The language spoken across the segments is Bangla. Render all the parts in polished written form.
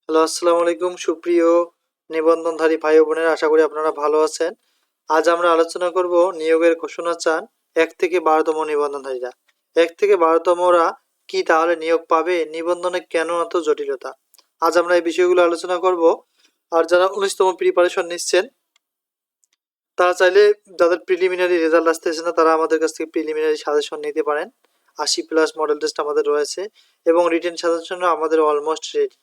হ্যালো, আসসালামু আলাইকুম সুপ্রিয় নিবন্ধনধারী ভাই ও বোনেরা, আশা করি আপনারা ভালো আছেন। আজ আমরা আলোচনা করব নিয়োগের ঘোষণা চান ১ থেকে ১২তম নিবন্ধনধারীরা। ১ থেকে ১২তমরা কি তাহলে নিয়োগ পাবে? নিবন্ধনে কেন এত জটিলতা? আজ আমরা এই বিষয়গুলো আলোচনা করব। আর যারা ১৯তম প্রিপারেশন নিচ্ছেন তারা চাইলে, যাদের প্রিলিমিনারি রেজাল্ট আসতেছে না, তারা আমাদের কাছ থেকে প্রিলিমিনারি সাজেশন নিতে পারেন। ৮০+ মডেল টেস্ট আমাদের রয়েছে এবং রিটেন সাজেশনও আমাদের অলমোস্ট রেডি।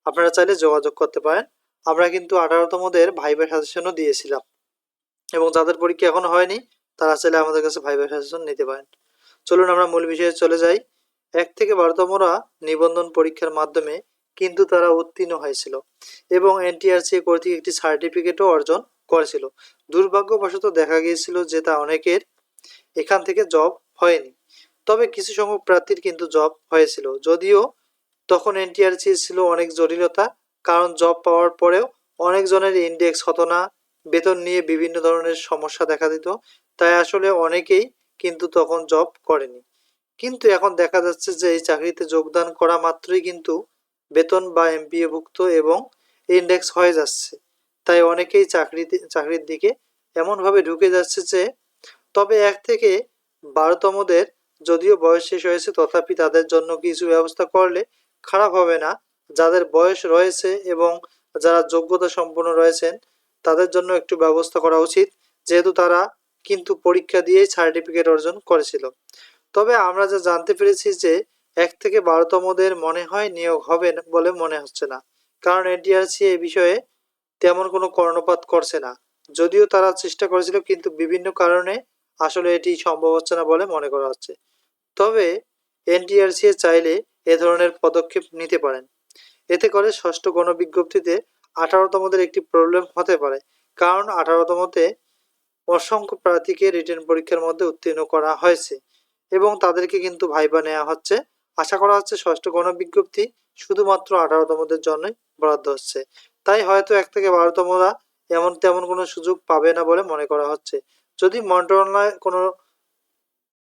আপনারা চাইলে যোগাযোগ করতে পারেন। আমরা কিন্তু ১৮তমদের ভাইবা সাজেশনও দিয়েছিলাম এবং যাদের পরীক্ষা এখনো হয়নি তারা চাইলে আমাদের কাছে ভাইবা সাজেশন নিতে পারেন। চলুন আমরা মূল বিষয়ে চলে যাই। ১ থেকে ১২তমরা নিবন্ধন পরীক্ষার মাধ্যমে কিন্তু তারা উত্তীর্ণ হয়েছিল এবং এনটিআরসি কর্তৃক একটি সার্টিফিকেটও অর্জন করেছিল। দুর্ভাগ্যবশত দেখা গিয়েছিল যে তা অনেকের এখান থেকে জব হয়নি, তবে কিছু সংখ্যক প্রার্থীর কিন্তু জব হয়েছিল। যদিও তখন এনটিআরসি ছিল অনেক জটিলতা, কারণ জব পাওয়ার পরেও অনেকজনের ইন্ডেক্স হতো না, বেতন নিয়ে বিভিন্ন ধরনের সমস্যা দেখা দিত, তাই আসলে অনেকেই কিন্তু তখন জব করেনি। কিন্তু এখন দেখা যাচ্ছে যে এই চাকরিতে যোগদান করা মাত্রই কিন্তু বেতন বা এমপিএভুক্ত এবং ইন্ডেক্স হয়ে যাচ্ছে, তাই অনেকেই চাকরির দিকে এমনভাবে ঢুকে যাচ্ছে যে, তবে ১ থেকে ১২তমদের যদিও বয়স শেষ হয়েছে, তথাপি তাদের জন্য কিছু ব্যবস্থা করলে খারাপ হবে না। যাদের বয়স রয়েছে এবং যারা যোগ্যতা সম্পন্ন রয়েছেন তাদের জন্য একটু ব্যবস্থা করা উচিত, যেহেতু তারা কিন্তু পরীক্ষা দিয়েই সার্টিফিকেট অর্জন করেছিল। তবে আমরা যা জানতে পেরেছি যে ১ থেকে ১২তমদের মনে হয় নিয়োগ হবে না বলে মনে হচ্ছে না, কারণ এনটিআরসি এ বিষয়ে তেমন কোনো কর্ণপাত করছে না। যদিও তারা চেষ্টা করেছিল, কিন্তু বিভিন্ন কারণে আসলে এটি সম্ভব হচ্ছে না বলে মনে করা হচ্ছে। তবে এনটিআরসি চাইলে এ ধরনের পদক্ষেপ নিতে পারেন। এতে করে ষষ্ঠ গণবিজ্ঞপ্তিতে ১৮তমদের একটি প্রবলেম হতে পারে, কারণ ১৮তমতে অসংখ্য প্রার্থীকে রিটেন পরীক্ষার মধ্যে উত্তীর্ণ করা হয়েছে এবং তাদেরকে কিন্তু ভাইবা নেওয়া হচ্ছে। আশা করা হচ্ছে ষষ্ঠ গণবিজ্ঞপ্তি শুধুমাত্র ১৮তমদের জন্যই বরাদ্দ হচ্ছে, তাই হয়তো ১ থেকে ১২তমরা তেমন কোনো সুযোগ পাবে না বলে মনে করা হচ্ছে। যদি মন্ত্রণালয় কোনো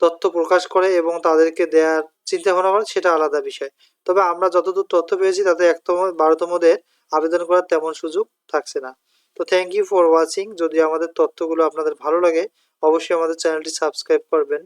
তথ্য প্রকাশ করে এবং তাদেরকে দেওয়ার চিন্তা ভাবনা করে, সেটা আলাদা বিষয়। তবে আমরা যতদূর তথ্য পেয়েছি তাতে ১তম ১২তমদের আবেদন করার তেমন সুযোগ থাকছে না। তো থ্যাংক ইউ ফর ওয়াচিং। যদি আমাদের তথ্যগুলো আপনাদের ভালো লাগে, অবশ্যই আমাদের চ্যানেলটি সাবস্ক্রাইব করবেন।